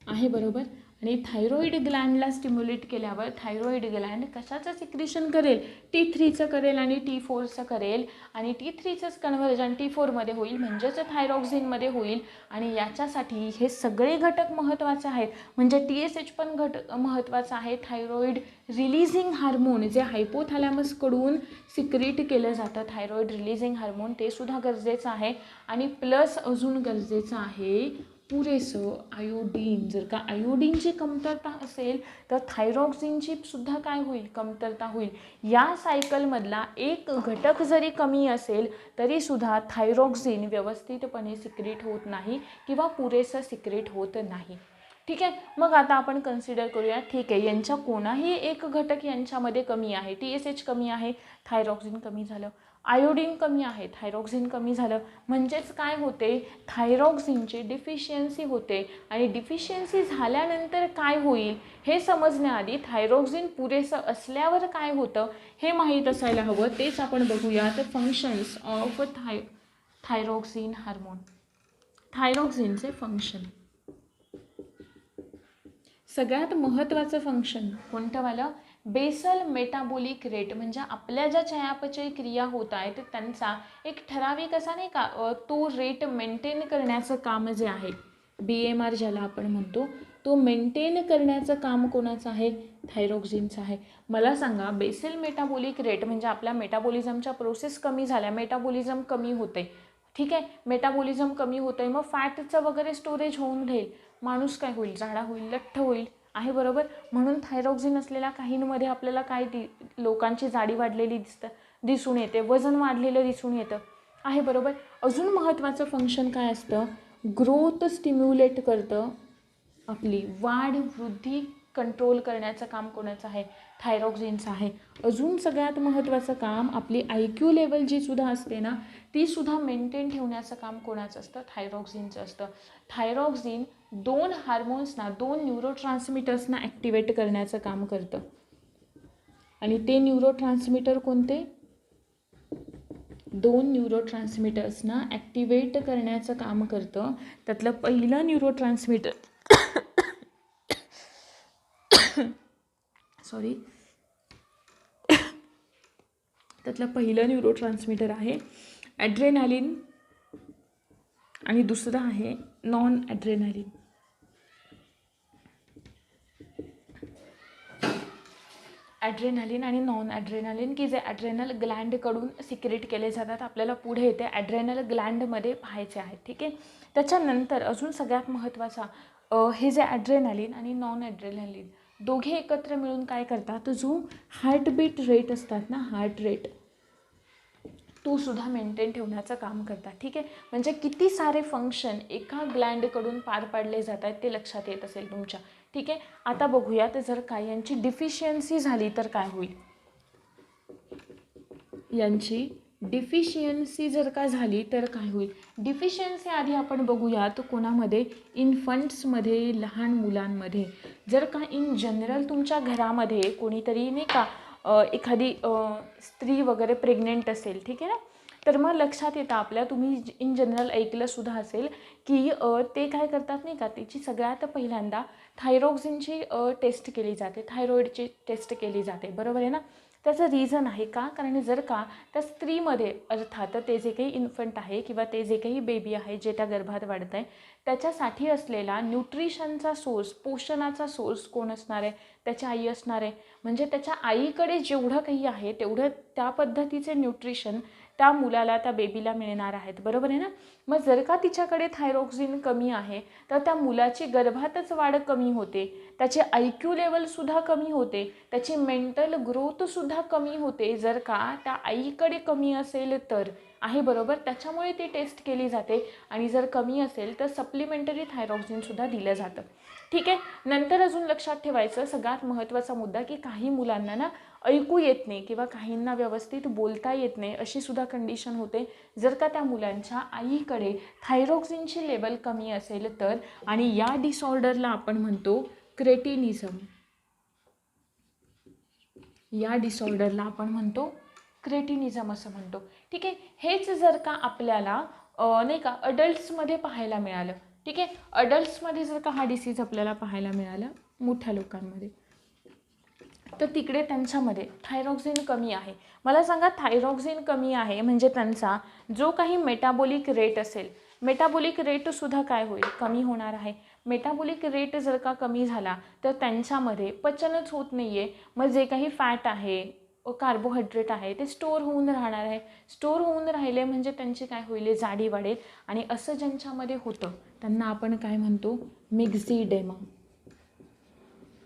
आहे, बरोबर. आणि थायरॉईड ग्लँडला स्टिम्युलेट केल्यावर थायरॉईड ग्लँड कशाचं सिक्रेशन करेल? T3चं करेल आणि T4चं करेल. आणि T3चंच कन्व्हर्जन T4मध्ये होईल, म्हणजेच थायरॉक्सिनमध्ये होईल. आणि याच्यासाठी हे सगळे घटक महत्त्वाचे आहेत. म्हणजे TSH पण महत्त्वाचा आहे. थायरॉईड रिलीजिंग हार्मोन जे हायपोथॅलॅमसकडून सिक्रेट केलं जातं, थायरॉईड रिलीजिंग हार्मोन, ते सुद्धा गरजेचं आहे. आणि प्लस अजून गरजेचं आहे पुरेसं आयोडीन. जर का आयोडीनची कमतरता असेल तर थायरॉक्सिनची सुद्धा काय होईल? कमतरता होईल. या सायकलमधला एक घटक जरी कमी असेल तरीसुद्धा थायरॉक्सिन व्यवस्थितपणे सिक्रेट होत नाही किंवा पुरेसं सिक्रेट होत नाही. ठीक आहे. मग आता आपण कन्सिडर करूया, ठीक आहे, यांच्या कोणाही एक घटक यांच्यामध्ये कमी आहे. TSH कमी आहे, थायरॉक्सिन कमी झालं. आयोडीन कमी आहे, थायरॉक्सिन कमी झालं. म्हणजेच काय होते? थायरॉक्सिनची डिफिशियन्सी होते. आणि डिफिशियन्सी झाल्यानंतर काय होईल हे समजण्याआधी थायरॉक्सिन पुरेसं असल्यावर काय होतं हे माहीत असायला हवं. तेच आपण बघूयात. Functions of thyroxine hormone. थायरॉक्सिनचे फंक्शन, सगळ्यात महत्त्वाचं फंक्शन कोणतं वालं? Basal metabolic rate. म्हणजे आपल्या ज्या चयापचय क्रिया होत आहेत त्यांचा एक ठराविक असा नाही का तो रेट मेंटेन करण्याचं काम जे आहे, BMR ज्याला आपण म्हणतो, तो मेंटेन करण्याचं काम कोणाचं आहे? थायरॉक्सिनचं आहे. मला सांगा, बेसल मेटाबॉलिक रेट म्हणजे आपल्या मेटाबॉलिझमच्या प्रोसेस कमी झाल्या, मेटाबॉलिझम कमी होते, ठीक आहे. मेटाबॉलिझम कमी होतं आहे, मग फॅटचं वगैरे स्टोरेज होऊन राहील. माणूस काय होईल? जाडा होईल, लठ्ठ होईल, आहे, बरोबर. म्हणून थायरॉक्सिन असलेल्या काहींमध्ये आपल्याला काय लोकांची जाडी वाढलेली दिसून येते, वजन वाढलेलं दिसून येतं, आहे, बरोबर. अजून महत्त्वाचं फंक्शन काय असतं? ग्रोथ स्टिम्युलेट करतं. आपली वाढ वृद्धी कंट्रोल करण्याचं काम कोणाचं आहे? थायरॉक्सिनचं आहे. अजून सगळ्यात महत्त्वाचं काम आपली IQ लेवल जी सुद्धा असते ना, ती सुद्धा मेंटेन ठेवण्याचं काम कोणाचं असतं? थायरॉक्सिनचं असतं. थायरॉक्सिन दोन हार्मोन्सना, दोन न्यूरोट्रान्समिटर्सना ॲक्टिवेट करण्याचं काम करतं. आणि ते न्यूरोट्रान्समिटर कोणते? दोन न्यूरोट्रान्समिटर्सना ॲक्टिवेट करण्याचं काम करतं. त्यातलं पहिलं न्यूरोट्रान्समिटर त्यातलं पहिलं न्यूरोट्रान्समिटर आहे ॲड्रेनालिन आणि दुसरं आहे नॉन ॲड्रेनालिन. ॲड्रेनालिन आणि नॉन ॲड्रेनालिन की जे ॲड्रेनल ग्लँडकडून सिक्रेट केले जातात. आपल्याला पुढे येते ॲड्रेनल ग्लँडमध्ये पाहायचे आहेत, ठीक आहे. त्याच्यानंतर अजून सगळ्यात महत्त्वाचा हे जे ॲड्रेनालिन आणि नॉन ॲड्रेनालिन दोघे एकत्र मिळून काय करतात? जो हार्टबीट रेट असतात ना, हार्ट रेट, तो सुद्धा मेंटेन ठेवण्याचं काम करतात, ठीक आहे. म्हणजे किती सारे फंक्शन एका ग्लँडकडून पार पाडले जात आहेत ते लक्षात येत असेल तुमच्या, ठीक आहे. आता बघूयात, जर काय यांची डिफिशियन्सी झाली तर काय होईल? यांची डिफिशियन्सी जर का झाली तर काय होईल? डिफिशियन्सी आधी आपण बघूयात कोणामध्ये? इन्फंट्समध्ये, लहान मुलांमध्ये. जर का इन जनरल तुमच्या घरामध्ये कोणीतरी नाही का एखादी स्त्री वगैरे प्रेग्नेंट असेल, ठीक आहे ना, तर मग लक्षात येतं आपल्या, तुम्ही इन जनरल ऐकलंसुद्धा असेल की ते काय करतात नाही का, त्याची सगळ्यात पहिल्यांदा थायरॉक्सिनची टेस्ट केली जाते, थायरॉईडची टेस्ट केली जाते, बरोबर आहे ना. त्याचं रिझन आहे का? कारण जर का त्या स्त्रीमध्ये अर्थात ते जे काही इन्फंट आहे किंवा ते जे काही बेबी आहे जे त्या गर्भात वाढत आहे त्याच्यासाठी असलेला न्यूट्रिशनचा सोर्स, पोषणाचा सोर्स कोण असणार आहे? त्याची आई असणार आहे. म्हणजे त्याच्या आईकडे जेवढं काही आहे तेवढं त्या पद्धतीचे न्यूट्रिशन त्या मुलाला, त्या बेबीला मिळणार आहेत, बरोबर आहे ना. मग जर का तिच्याकडे थायरॉक्सिन कमी आहे तर त्या मुलाची गर्भातच वाढ कमी होते, त्याचे IQ लेवलसुद्धा कमी होते, त्याची मेंटल ग्रोथसुद्धा कमी होते जर का त्या आईकडे कमी असेल तर, आहे बरोबर. त्याच्यामुळे ती टेस्ट केली जाते आणि जर कमी असेल तर सप्लिमेंटरी थायरॉक्सिनसुद्धा दिलं जातं. ठीक आहे. नंतर अजून लक्षात ठेवायचं सगळ्यात महत्त्वाचा मुद्दा की काही मुलांना ना ऐकू येत नाही किंवा काहींना व्यवस्थित बोलता येत नाही, अशी सुद्धा कंडिशन होते जर का त्या मुलांच्या आईकडे थायरॉक्सिनची लेवल कमी असेल तर. आणि या डिसऑर्डरला आपण म्हणतो क्रेटिनिझम. या डिसऑर्डरला आपण म्हणतो क्रेटिनिझम असं म्हणतो. ठीक आहे. हेच जर का आपल्याला नाही का अडल्ट्समध्ये पाहायला मिळालं, ठीक आहे, अडल्ट्समध्ये जर का हा डिसीज आपल्याला पाहायला मिळाला मोठ्या लोकांमध्ये, तर तिकडे त्यांच्यामध्ये थायरॉक्सिन कमी आहे. मला सांगा, थायरॉक्सिन कमी आहे म्हणजे त्यांचा जो काही मेटाबॉलिक रेट असेल, मेटाबॉलिक रेटसुद्धा काय होईल, कमी होणार आहे. मेटाबॉलिक रेट जर का कमी झाला तर त्यांच्यामध्ये पचनच होत नाही आहे. मग जे काही फॅट आहे, कार्बोहायड्रेट आहे, ते स्टोअर होऊन राहणार आहे. स्टोअर होऊन राहिले म्हणजे त्यांची काय होईल, जाडी वाढेल. आणि असं ज्यांच्यामध्ये होतं त्यांना आपण काय म्हणतो, मिक्झिडेमा.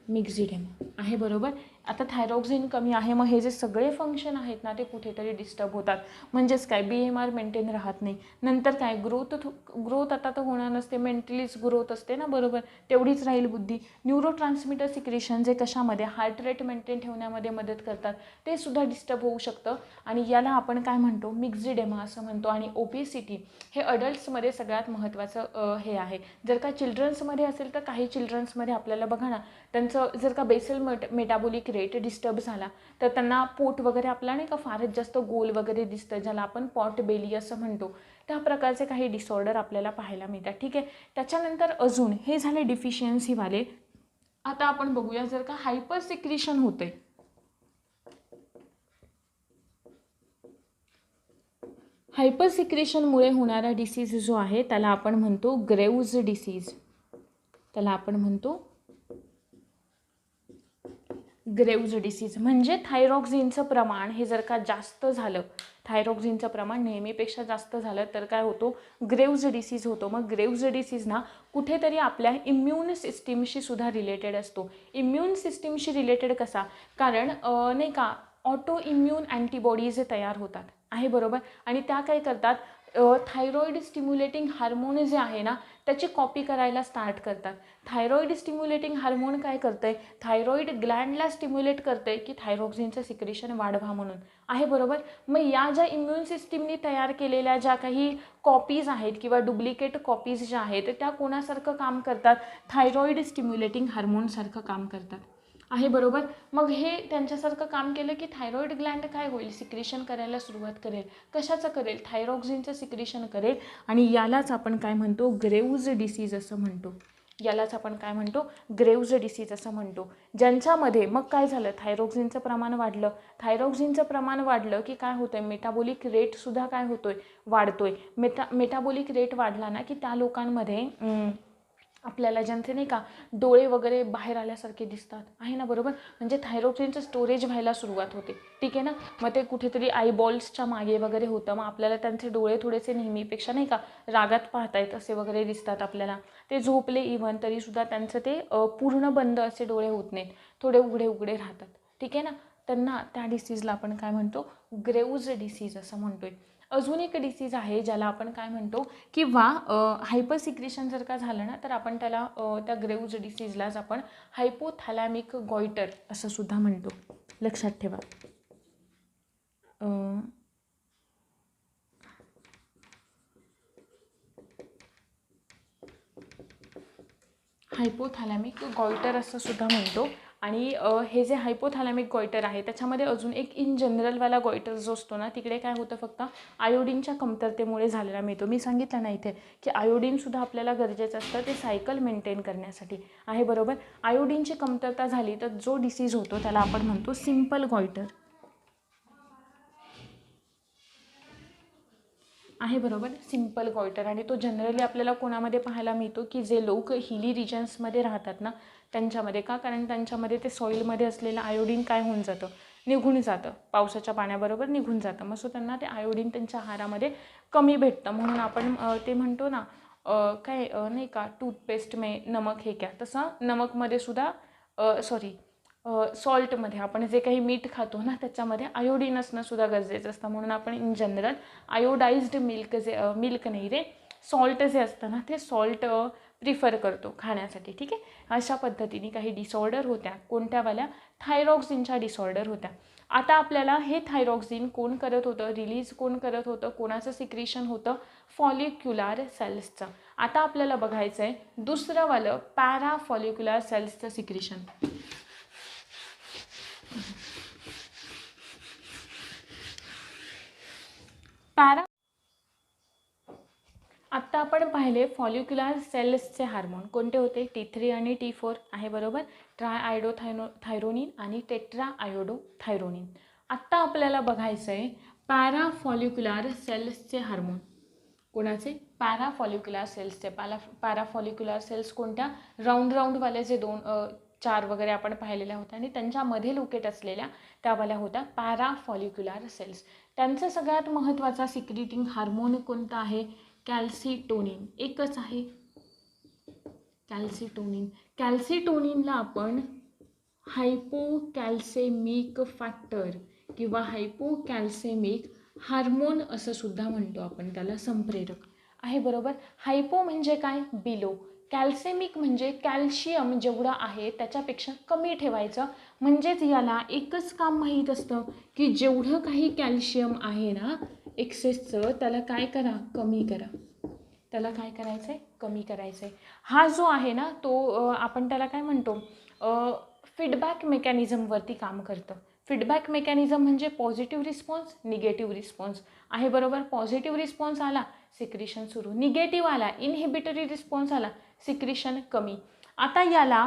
मिक्झिडेमा आहे बरोबर. आता थायरॉक्सिन कमी आहे, मग हे जे सगळे फंक्शन आहेत ना ते कुठेतरी डिस्टर्ब होतात. म्हणजेच काय, BMR मेंटेन राहत नाही. नंतर काय, ग्रोथ आता तर होणार नसते, मेंटलीच ग्रोथ असते ना, बरोबर, तेवढीच राहील बुद्धी. न्यूरोट्रान्समिटर सिक्रेशन जे कशामध्ये, हार्ट रेट मेंटेन ठेवण्यामध्ये मदत करतात, ते सुद्धा डिस्टर्ब होऊ शकतं. आणि याला आपण काय म्हणतो, मिक्झिडेमा असं म्हणतो. आणि ओबेसिटी हे अडल्ट्समध्ये सगळ्यात महत्त्वाचं हे आहे. जर का चिल्ड्रन्समध्ये असेल तर काही चिल्ड्रन्समध्ये आपल्याला बघा ना, त्यांचं जर का बेसल मेटाबॉलिक रेट डिस्टर्ब झाला तर त्यांना पोट वगैरे आपला नाही का फारच जास्त गोल वगैरे दिसतं, ज्याला आपण पॉट बेली असं म्हणतो. त्या प्रकारचे काही डिसऑर्डर आपल्याला पाहायला मिळतात. ठीक आहे. त्याच्यानंतर अजून हे झाले डिफिशियन्सीवाले. आता आपण बघूया जर का हायपर सिक्रेशन होते, हायपर सिक्रेशनमुळे होणारा डिसीज जो आहे त्याला आपण म्हणतो ग्रेव्हज डिसीज. त्याला आपण म्हणतो ग्रेव्हज डिसीज. म्हणजे थायरॉक्सिनचं प्रमाण हे जर का जास्त झालं, थायरॉक्सिनचं प्रमाण नेहमीपेक्षा जास्त झालं तर काय होतो, ग्रेव्हज डिसीज होतो. मग ग्रेव्हज डिसीज ना कुठेतरी आपल्या इम्युन सिस्टीमशी सुद्धा रिलेटेड असतो. इम्युन सिस्टीमशी रिलेटेड कसा, कारण नाही का ऑटो इम्युन अँटीबॉडीज तयार होतात, आहे बरोबर. आणि त्या काय करतात, थायरॉइड स्टिम्युलेटिंग हार्मोन जे आहे ना त्याची कॉपी करायला स्टार्ट करतात. थायरॉइड स्टिम्युलेटिंग हार्मोन काय करतं आहे, थायरॉइड ग्लँडला स्टिम्युलेट करतं आहे की थायरॉक्सिनचं सिक्रेशन वाढवा म्हणून, आहे बरोबर. मग या ज्या इम्युन सिस्टीमनी तयार केलेल्या ज्या काही कॉपीज आहेत किंवा डुप्लिकेट कॉपीज ज्या आहेत त्या कोणासारखं काम करतात, थायरॉइड स्टिम्युलेटिंग हार्मोनसारखं काम करतात, आहे बरोबर. मग हे त्यांच्यासारखं काम केलं की थायरॉइड ग्लँड काय होईल, सिक्रेशन करायला सुरुवात करेल. कशाचं करेल, थायरॉक्सिनचं सिक्रेशन करेल. आणि यालाच आपण काय म्हणतो, ग्रेव्हज डिसीज असं म्हणतो. यालाच आपण काय म्हणतो, ग्रेव्हज डिसीज असं म्हणतो. ज्यांच्यामध्ये मग काय झालं, थायरॉक्सिनचं प्रमाण वाढलं. थायरॉक्सिनचं प्रमाण वाढलं की काय होतंय, मेटाबॉलिक रेटसुद्धा काय होतोय, वाढतोय. मेटाबॉलिक रेट वाढला ना की त्या लोकांमध्ये आपल्याला ज्यांचे नाही का डोळे वगैरे बाहेर आल्यासारखे दिसतात, आहे ना बरोबर. म्हणजे थायरॉक्सिनचं स्टोरेज व्हायला सुरुवात होते, ठीक आहे ना. मग ते कुठेतरी आयबॉल्सच्या मागे वगैरे होतं. मग आपल्याला त्यांचे डोळे थोडेसे नेहमीपेक्षा नाही का रागात पाहतायत असे वगैरे दिसतात आपल्याला. ते झोपले इव्हन तरीसुद्धा त्यांचं ते पूर्ण बंद असे डोळे होत नाहीत, थोडे उघडे उघडे राहतात, ठीक आहे ना. त्यांना त्या डिसीजला आपण काय म्हणतो, ग्रेव्हज डिसीज असं म्हणतोय. अजून एक डिसीज आहे ज्याला आपण काय म्हणतो, किंवा हायपर सिक्रेशन जर का झालं ना तर आपण त्याला त्या ग्रेव्हज डिसीजलाच आपण हायपोथॅलॅमिक गॉइटर असं सुद्धा म्हणतो. लक्षात ठेवा. हायपोथॅलॅमिक गॉइटर असं सुद्धा म्हणतो. आणि हे जे हायपोथॅलॅमिक गॉइटर आहे त्याच्यामध्ये अजून एक इन जनरलवाला गॉइटर जो असतो ना, तिकडे काय होतं, फक्त आयोडीनच्या कमतरतेमुळे झालेला मिळतो. मी सांगितलं ना इथे की आयोडीनसुद्धा आपल्याला गरजेचं असतं ते सायकल मेंटेन करण्यासाठी, आहे बरोबर. आयोडीनची कमतरता झाली तर जो डिसीज होतो त्याला आपण म्हणतो सिम्पल गॉइटर, आहे बरोबर, सिम्पल गॉइटर. आणि तो जनरली आपल्याला कोणामध्ये पाहायला मिळतो की जे लोक हिली रिजन्समध्ये राहतात ना त्यांच्यामध्ये. का, कारण त्यांच्यामध्ये ते सॉईलमध्ये असलेलं आयोडीन काय होऊन जातं, निघून जातं, पावसाच्या पाण्याबरोबर निघून जातं. मग सो त्यांना ते आयोडीन त्यांच्या आहारामध्ये कमी भेटतं. म्हणून आपण ते म्हणतो ना काय नाही का, टूथपेस्ट में नमक हे क्या, तसं नमकमध्ये सुद्धा सॉल्टमध्ये आपण जे काही मीठ खातो ना त्याच्यामध्ये आयोडीन असणं सुद्धा गरजेचं असतं. म्हणून आपण इन जनरल आयोडाइज्ड मिल्क नाही रे, सॉल्ट जे असतं ना ते सॉल्ट प्रिफर करतो खाण्यासाठी. ठीक आहे. अशा पद्धतीने काही डिसऑर्डर होत्या. कोणत्यावाल्या? थायरॉक्सिनच्या डिसऑर्डर होत्या. आता आपल्याला हे थायरॉक्सिन कोण करत होतं, रिलीज कोण करत होतं, कोणाचं सिक्रिशन होतं? फॉलिक्युलर सेल्सचं. आता आपल्याला बघायचं आहे दुसरंवालं पॅराफॉलिक्युलर सेल्सचं सिक्रिशन. आत्ता आपण पाहिले फॉलिक्युलर सेल्सचे हार्मोन कोणते होते? T3 आणि T4 आहे बरोबर. थायरोनिन आणि टेट्रा आयोडोथायरोनिन. आत्ता आपल्याला बघायचं आहे पॅराफॉलिक्युलर सेल्सचे हार्मोन. कोणाचे? पॅराफॉलिक्युलर सेल्सचे. पॅराफॉलिक्युलर सेल्स कोणत्या? राऊंडवाले जे 4 वगैरे आपण पाहिलेल्या होत्या आणि त्यांच्यामध्ये लोकेट असलेल्या त्यावाल्या होत्या पॅराफॉलिक्युलर सेल्स. त्यांचा सगळ्यात महत्त्वाचा सिक्रिटिंग हार्मोन कोणता आहे? कॅल्सिटोनिन. एकच आहे कॅल्सिटोनिन. कॅल्सिटोनिनला आपण हायपोकॅल्सेमिक फॅक्टर किंवा हायपोकॅल्सेमिक हार्मोन असं सुद्धा म्हणतो आपण त्याला, संप्रेरक आहे बरोबर. हायपो म्हणजे काय? बिलो. कॅल्सेमिक म्हणजे कॅल्शियम जेवढं आहे त्याच्यापेक्षा कमी ठेवायचं. म्हणजेच याला एकच काम माहीत असतं की जेवढं काही कॅल्शियम आहे ना एक्सेसचं त्याला काय करा? कमी करा. त्याला काय करायचं आहे? कमी करायचं आहे. हा जो आहे ना तो आपण त्याला काय म्हणतो? फीडबॅक मेकॅनिझमवरती काम करतं. फीडबॅक मेकॅनिझम म्हणजे पॉझिटिव्ह रिस्पॉन्स, निगेटिव्ह रिस्पॉन्स आहे बरोबर. पॉझिटिव्ह रिस्पॉन्स आला सिक्रिशन सुरू, निगेटिव्ह आला इनहिबिटरी रिस्पॉन्स आला सिक्रिशन कमी. आता याला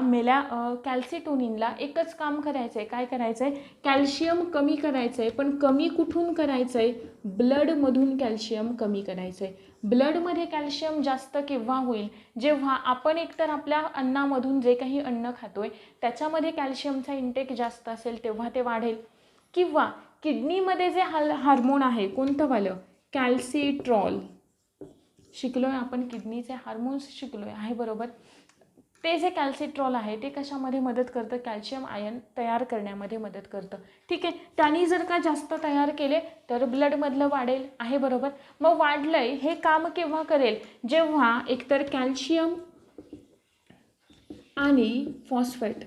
कॅल्सिटोनिनला एकच काम करायचं आहे. काय करायचं आहे? कॅल्शियम कमी करायचं आहे. पण कमी कुठून करायचं आहे? ब्लडमधून कॅल्शियम कमी करायचं आहे. ब्लडमध्ये कॅल्शियम जास्त केव्हा होईल? जेव्हा आपण एकतर आपल्या अन्नामधून जे काही अन्न खातोय त्याच्यामध्ये कॅल्शियमचा इंटेक जास्त असेल तेव्हा ते वाढेल, किंवा किडनीमध्ये जे हार्मोन आहे कोणतं वालं? कॅल्सिट्रॉल. शिकलोय आपण, किडनीचे हार्मोन्स शिकलोय आहे बरोबर. ते जे कॅल्सिट्रॉल आहे ते कशामध्ये मदत करतं? कॅल्शियम आयन तयार करण्यामध्ये मदत करतं. ठीक आहे. त्यांनी जर का जास्त तयार केले तर ब्लडमधलं वाढेल आहे बरोबर. मग वाढलंय हे काम केव्हा करेल? जेव्हा एकतर कॅल्शियम आणि फॉस्फेट,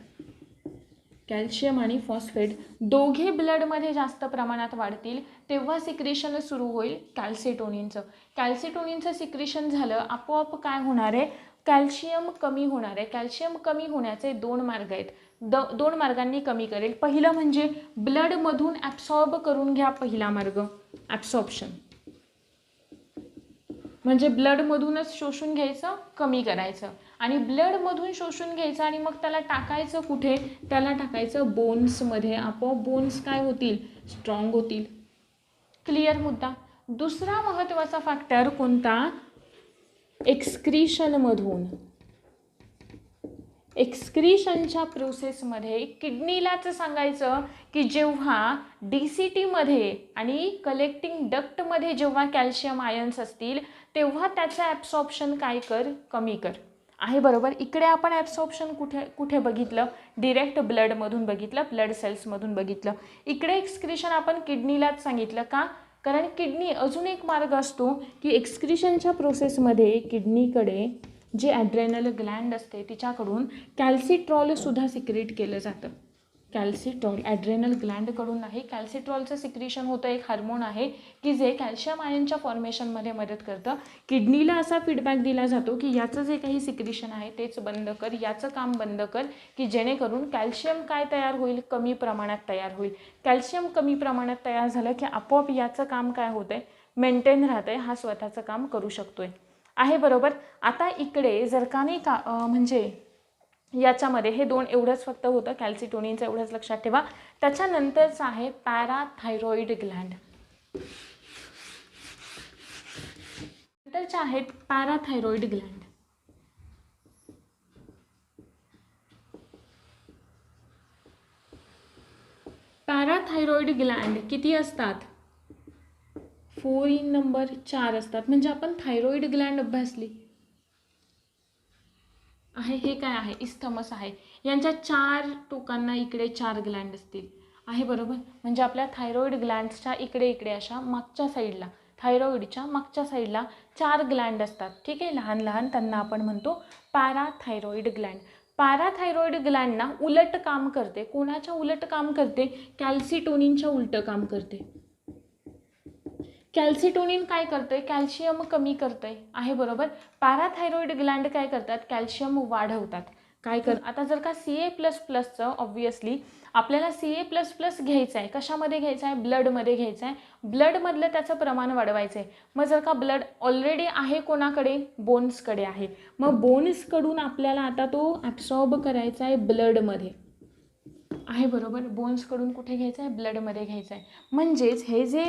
कॅल्शियम आणि फॉस्फेट दोघे ब्लडमध्ये जास्त प्रमाणात वाढतील तेव्हा सिक्रिशन सुरू होईल कॅल्सिटोनिनचं. कॅल्सिटोनिनचं सिक्रिशन झालं आपोआप काय होणार आहे? कॅल्शियम कमी होणार आहे. कॅल्शियम कमी होण्याचे 2 मार्ग आहेत. 2 मार्गांनी कमी करेल. पहिलं म्हणजे ब्लडमधून ॲब्सॉर्ब करून घ्या. पहिला मार्ग ॲब्सॉर्प्शन, म्हणजे ब्लडमधूनच शोषून घ्यायचं, कमी करायचं. आणि ब्लडमधून शोषून घ्यायचं आणि मग त्याला टाकायचं कुठे? त्याला टाकायचं बोन्समध्ये. आपोआप बोन्स काय होतील? स्ट्रॉंग होतील. क्लिअर मुद्दा. दुसरा महत्त्वाचा फॅक्टर कोणता? एक्सक्रीशनमधून. एक्सक्रीशनच्या प्रोसेसमध्ये किडनीलाच सांगायचं की जेव्हा DCTमध्ये आणि कलेक्टिंग डक्टमध्ये जेव्हा कॅल्शियम आयन्स असतील तेव्हा त्याचं ॲब्सॉर्प्शन काय कर? कमी कर आहे बरोबर. इकडे आपण ॲब्सॉर्प्शन कुठे बघितलं? डिरेक्ट ब्लडमधून बघितलं, ब्लड सेल्समधून बघितलं. इकडे एक्सक्रीशन आपण किडनीलाच सांगितलं. का? कारण किडनी अजून एक मार्ग असतो की एक्सक्रीशनच्या प्रोसेसमध्ये किडनीकडे जे ॲड्रेनल ग्लँड असते तिच्याकडून कॅल्सिट्रॉलसुद्धा सिक्रेट केलं जातं. कॅल्सिट्रॉल ॲड्रेनल ग्लँडकडून नाही, कॅल्सिट्रॉलचं सिक्रिशन होतं. एक हार्मोन आहे की जे कॅल्शियम आयनच्या फॉर्मेशनमध्ये मदत करतं. किडनीला असा फीडबॅक दिला जातो की याचं जे काही सिक्रिशन आहे तेच बंद कर, याचं काम बंद कर, की जेणेकरून कॅल्शियम काय तयार होईल? कमी प्रमाणात तयार होईल. कॅल्शियम कमी प्रमाणात तयार झालं की आपोआप याचं काम काय होतं आहे? मेंटेन राहतं आहे, हा स्वतःचं काम करू शकतो आहे बरोबर. आता इकडे जर का नाही का म्हणजे याच्यामध्ये हे 2 एवढंच फक्त होतं, कॅल्सिटोनिनचं एवढंच लक्षात ठेवा. त्याच्यानंतरचं आहे पॅराथायरॉइड ग्लँड. नंतरच्या आहेत पॅराथायरॉइड ग्लँड. पॅराथायरॉइड ग्लँड किती असतात? 4 इन नंबर 4 असतात. म्हणजे आपण थायरॉइड ग्लँड अभ्यासली आहे. हे काय आहे? इस्थमस आहे. यांच्या 4 टोकांना इकडे 4 ग्लँड असतील आहे, बरोबर. म्हणजे आपल्या थायरॉइड ग्लँड्सच्या इकडे इकडे अशा मागच्या साईडला, थायरॉइडच्या मागच्या साईडला 4 ग्लँड असतात. ठीक आहे, लहान लहान. त्यांना आपण म्हणतो पॅराथायरॉइड ग्लँड. पॅराथायरॉइड ग्लँड ना उलट काम करते. कोणाच्या उलट काम करते? कॅल्सिटोनिनच्या उलट काम करते. कॅल्सिटोनिन काय करते? कॅल्शियम कमी करते आहे, बरोबर. पॅराथायरॉइड ग्लँड काय करतात? कॅल्शियम वाढवतात. काय कर आता जर का Ca++चं ऑब्व्हियसली आपल्याला Ca++ घ्यायचं आहे. कशामध्ये घ्यायचं आहे? ब्लडमध्ये घ्यायचं आहे. ब्लडमधलं त्याचं प्रमाण वाढवायचं आहे. मग जर का ब्लड ऑलरेडी आहे कोणाकडे? बोन्सकडे आहे. मग बोन्सकडून आपल्याला आता तो ॲब्सॉर्ब करायचा आहे ब्लडमध्ये आहे, बरोबर. बोन्सकडून कुठे घ्यायचं आहे? ब्लडमध्ये घ्यायचं आहे. म्हणजेच हे जे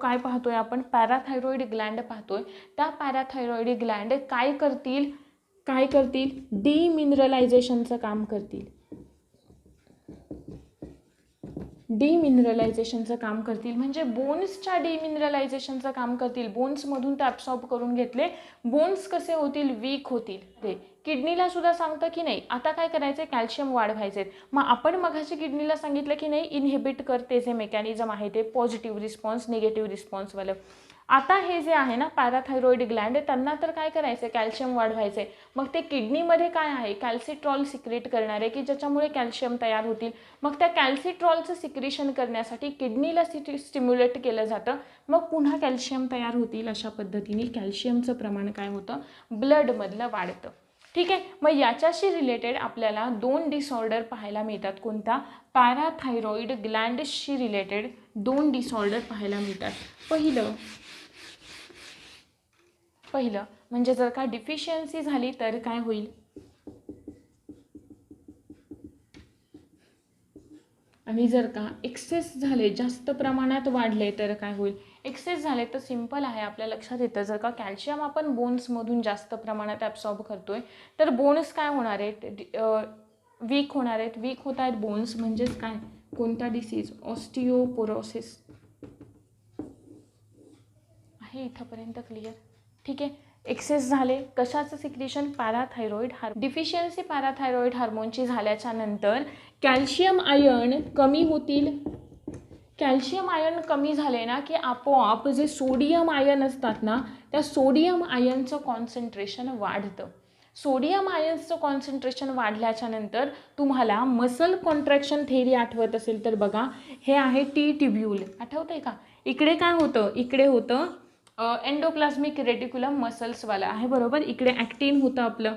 काय पाहतोय आपण, पॅराथायरॉइड ग्लँड पाहतोय, त्या पॅराथायरॉइड ग्लँड काय करतील? डिमिनरलायझेशनचं काम करतील. डिमिनरलायझेशनचं काम करतील म्हणजे बोन्सच्या डिमिनरलायझेशनचं काम करतील. बोन्समधून ते ॲब्सॉर्ब करून घेतले. बोन्स कसे होतील? वीक होतील. ते किडनीला सुद्धा सांगतं की नाही आता काय करायचं आहे? कॅल्शियम वाढवायचे. मग आपण मगाशी किडनीला सांगितलं की नाही इनहिबिट करते जे मेकॅनिझम आहे ते पॉझिटिव्ह रिस्पॉन्स, निगेटिव्ह रिस्पॉन्सवालं. आता हे जे आहे ना पॅराथायरॉइड ग्लँड, त्यांना तर काय करायचं? कॅल्शियम वाढवायचं आहे. मग ते किडनीमध्ये काय आहे? कॅल्सिट्रॉल सिक्रेट करणारे की ज्याच्यामुळे कॅल्शियम तयार होतील. मग त्या कॅल्सिट्रॉलचं सिक्रेशन करण्यासाठी किडनीला स्टिम्युलेट केलं जातं. मग पुन्हा कॅल्शियम तयार होतील. अशा पद्धतीने कॅल्शियमचं प्रमाण काय होतं? ब्लडमधलं वाढतं. ठीक आहे. मग याच्याशी रिलेटेड आपल्याला 2 डिसऑर्डर पाहायला मिळतात. कोणता? पॅराथायरॉइड ग्लँड्सशी रिलेटेड 2 डिसऑर्डर पाहायला मिळतात. पहिलं म्हणजे जर का डिफिशियन्सी झाली तर काय होईल? आणि जर का एक्सेस झाले, जास्त प्रमाणात वाढले तर काय होईल? एक्सेस झाले तर सिंपल आहे, आपल्या लक्षात येतं जर का कॅल्शियम आपण बोन्समधून जास्त प्रमाणात ॲब्सॉर्ब करतोय तर बोन्स काय होणार आहेत? वीक होणार आहेत. वीक होत आहेत बोन्स म्हणजेच काय? कोणता डिसीज? ऑस्टिओपोरोसिस आहे. इथंपर्यंत क्लिअर? ठीक आहे. एक्सेस झाले कशाचं सिक्रेशन? पॅराथायरॉइड डिफिशियन्सी पॅराथायरॉइड हार्मोनची झाल्याच्या नंतर कॅल्शियम आयन कमी होतील. कॅल्शियम आयन कमी झाले ना की आपोआप जे सोडियम आयन असतात ना त्या सोडियम आयनचं कॉन्सन्ट्रेशन वाढतं. सोडियम आयन्सचं कॉन्सन्ट्रेशन वाढल्याच्या नंतर तुम्हाला मसल कॉन्ट्रॅक्शन थेअरी आठवत असेल तर बघा, हे आहे टी ट्यूब्यूल. आठवतं आहे का? इकडे काय होतं? इकडे होतं एंडोप्लाझ्मिक रेटिक्युलम मसल्सवाला आहे, बरोबर. इकडे ॲक्टिन होतं आपलं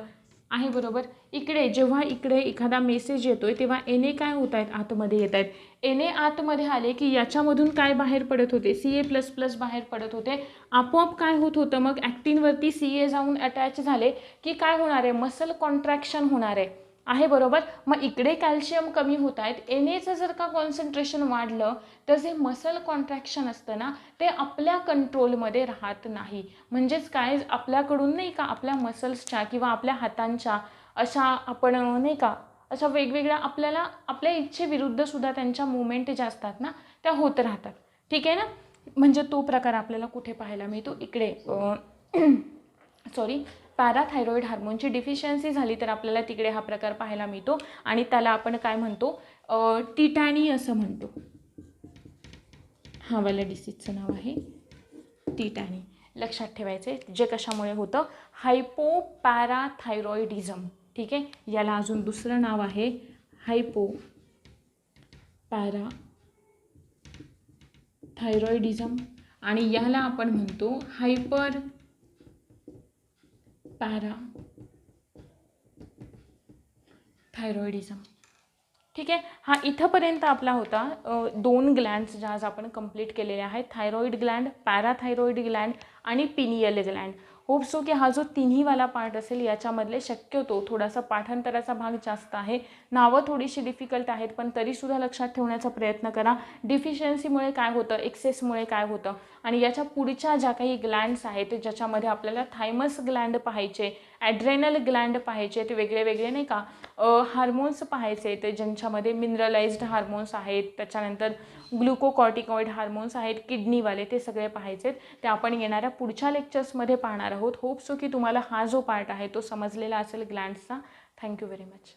आहे, बरोबर. इकडे जेव्हा इकडे एखादा मेसेज येतोय तेव्हा एने काय होत आहेत? आतमध्ये येत आहेत. एने आतमध्ये आले की याच्यामधून काय बाहेर पडत होते? Ca++ बाहेर पडत होते. आपोआप काय होत होतं? मग ॲक्टिनवरती Ca जाऊन अटॅच झाले की काय होणार आहे? मसल कॉन्ट्रॅक्शन होणार आहे, बरोबर. मग इकडे कॅल्शियम कमी होत आहेत. एनेचं जर का कॉन्सन्ट्रेशन वाढलं तर जे मसल कॉन्ट्रॅक्शन असतं ना ते आपल्या कंट्रोलमध्ये राहत नाही. म्हणजेच काय? आपल्याकडून नाही का आपल्या मसल्सच्या किंवा आपल्या हातांच्या अशा आपण नाही का अशा वेगवेगळ्या आपल्याला आपल्या इच्छेविरुद्ध सुद्धा त्यांच्या मुवमेंट ज्या असतात ना त्या होत राहतात. ठीक आहे ना? म्हणजे तो प्रकार आपल्याला कुठे पाहायला मिळतो? इकडे पॅराथायरॉइड हार्मोनची डिफिशियन्सी झाली तर आपल्याला तिकडे हा प्रकार पाहायला मिळतो आणि त्याला आपण काय म्हणतो? टिटॅनी असं म्हणतो. हा वाला डिसीजचं नाव आहे टिटॅनी. लक्षात ठेवायचे. जे कशामुळे होतं? हायपोपॅराथायरॉइडिझम. ठीक आहे. याला अजून दुसरं नाव आहे हायपोपॅराथायरॉइडिझम आणि याला आपण म्हणतो हायपरपॅराथायरॉइडिझम. ठीक आहे. हा इथंपर्यंत आपला होता 2 ग्लँड्स ज्या आज आपण कंप्लीट केलेल्या आहेत. थायरॉइड ग्लँड, पॅराथायरॉइड ग्लँड आणि पिनियल ग्लँड. होप सो की हा जो तिन्हीवाला पार्ट असेल याच्यामधले शक्यतो थोडासा पाठांतराचा भाग जास्त आहे. नावं थोडीशी डिफिकल्ट आहेत पण तरीसुद्धा लक्षात ठेवण्याचा प्रयत्न करा. डिफिशियन्सीमुळे काय होतं? एक्सेसमुळे काय होतं? आणि याच्या पुढच्या ज्या काही ग्लँड्स आहेत ज्याच्यामध्ये आपल्याला थायमस ग्लँड पाहायचे, ॲड्रेनल ग्लँड पाहायचे, ते वेगळे वेगळे नाही का हार्मोन्स पाहायचे आहेत ज्यांच्यामध्ये मिनरलाइज्ड हार्मोन्स आहेत, त्याच्यानंतर ग्लुकोकॉर्टिकॉइड हार्मोन्स आहेत, किडनीवाले, ते सगळे पाहायचे आहेत. ते आपण येणाऱ्या पुढच्या लेक्चर्समध्ये पाहणार आहोत. होप सो की तुम्हाला हा जो पार्ट आहे तो समजलेला असेल ग्लँड्सचा. Thank you very much.